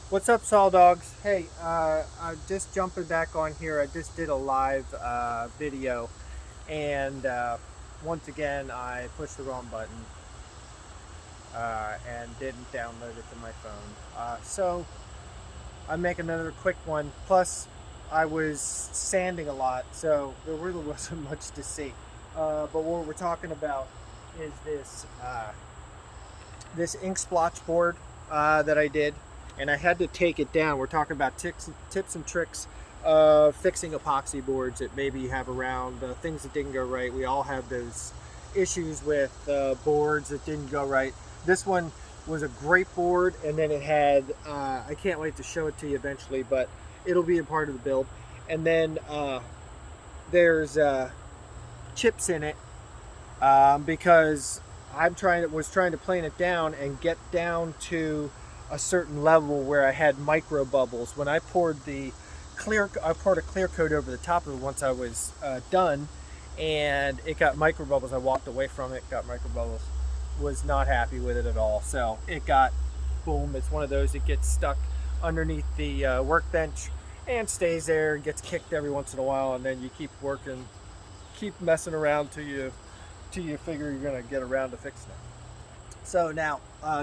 What's up, Saw Dogs? Hey, I'm just jumping back on here. I just did a live video, and once again, I pushed the wrong button and didn't download it to my phone. So I'm making another quick one. Plus, I was sanding a lot, so there really wasn't much to see. But what we're talking about is this ink splotch board that I did, and I had to take it down. We're talking about tips and tricks of fixing epoxy boards that maybe you have around, things that didn't go right. We all have those issues with boards that didn't go right. This one was a great board, and then it had, I can't wait to show it to you eventually, but it'll be a part of the build. And then there's chips in it because was trying to plane it down and get down to a certain level where I had micro bubbles. When I poured I poured a clear coat over the top of it once I was done, and it got micro bubbles. I walked away from it, got micro bubbles. Was not happy with it at all. So it got, boom, it's one of those that gets stuck underneath the workbench and stays there and gets kicked every once in a while, and then you keep working, keep messing around till you figure you're gonna get around to fixing it. So now,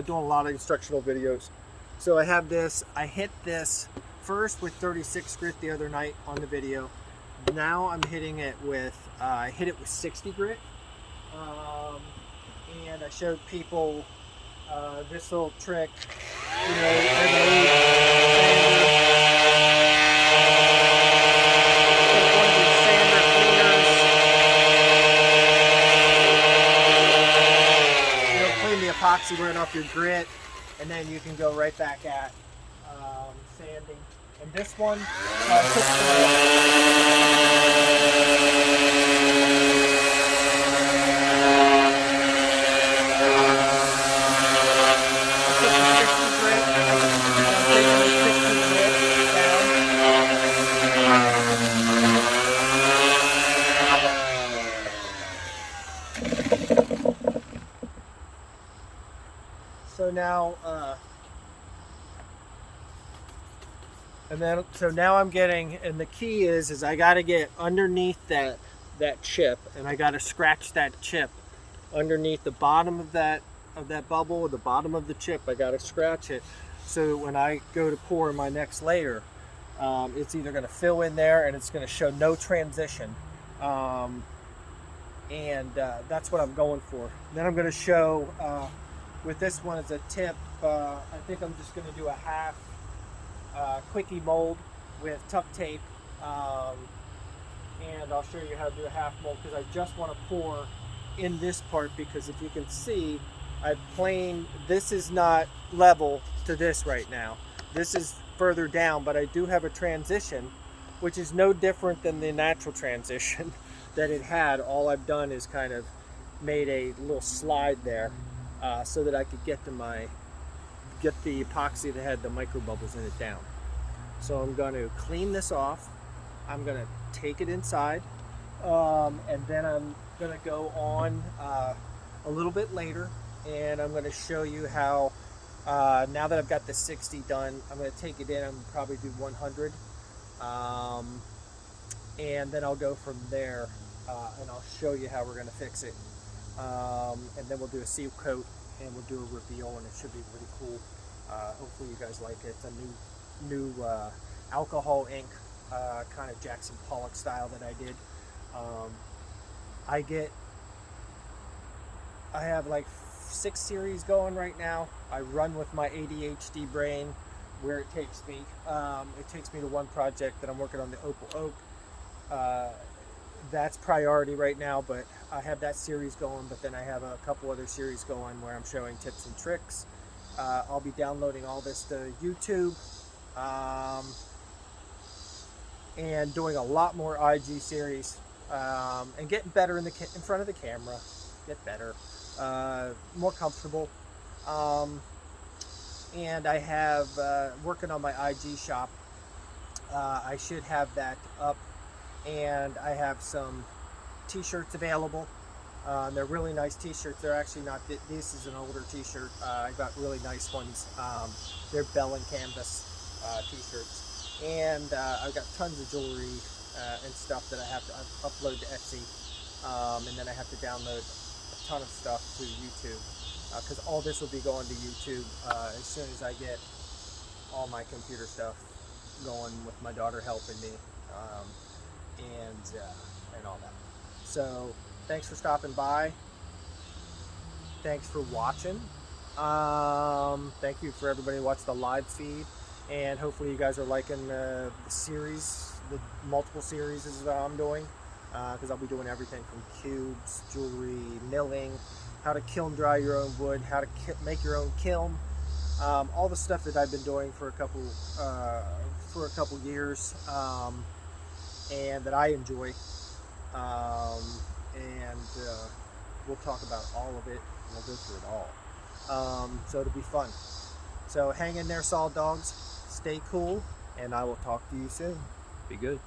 doing a lot of instructional videos. So I have this, I hit this first with 36 grit the other night on the video. Now I'm hitting it with, I hit it with 60 grit. And I showed people this little trick, you know, I believe, take one of these sander cleaners, you know, clean the epoxy right off your grit, and then you can go right back at sanding. And this one so now, so now I'm getting, and the key is I got to get underneath that chip, and I got to scratch that chip underneath the bottom of that bubble, or the bottom of the chip. I got to scratch it so that when I go to pour my next layer, it's either going to fill in there and it's going to show no transition. That's what I'm going for. Then I'm going to show, with this one as a tip, I think I'm just going to do a half quickie mold with tuck tape, and I'll show you how to do a half mold because I just want to pour in this part, because if you can see, I've planed, this is not level to this right now. This is further down, but I do have a transition, which is no different than the natural transition that it had. All I've done is kind of made a little slide there so that I could get the epoxy that had the micro bubbles in it down. So I'm going to clean this off. I'm going to take it inside, and then I'm going to go on a little bit later, and I'm going to show you how, now that I've got the 60 done, I'm going to take it in. I'm going to probably do 100, and then I'll go from there, and I'll show you how we're going to fix it. And then we'll do a seal coat, and we'll do a reveal, and it should be really cool. Hopefully you guys like it. It's a new alcohol ink, kind of Jackson Pollock style that I did. I have like 6 series going right now. I run with my ADHD brain where it takes me. It takes me to one project that I'm working on, the Opal Oak. That's priority right now, but I have that series going, but then I have a couple other series going where I'm showing tips and tricks. I'll be downloading all this to YouTube, and doing a lot more IG series, and getting better in front of the camera, get better, more comfortable. And I have, working on my IG shop, I should have that up, and I have some t-shirts available. They're really nice t-shirts. They're actually not, this is an older t-shirt. I got really nice ones. They're Bell and Canvas. t-shirts, and I've got tons of jewelry and stuff that I have to upload to Etsy, and then I have to download a ton of stuff to YouTube, because all this will be going to YouTube as soon as I get all my computer stuff going, with my daughter helping me, and all that. So thanks for stopping by. Thanks for watching. Thank you for everybody who watched the live feed, and hopefully you guys are liking the series, the multiple series that I'm doing, because I'll be doing everything from cubes, jewelry, milling, how to kiln dry your own wood, how to make your own kiln, all the stuff that I've been doing for a couple years, and that I enjoy, and we'll talk about all of it. We'll go through it all. So it'll be fun. So hang in there, solid dogs. Stay cool, and I will talk to you soon. Be good.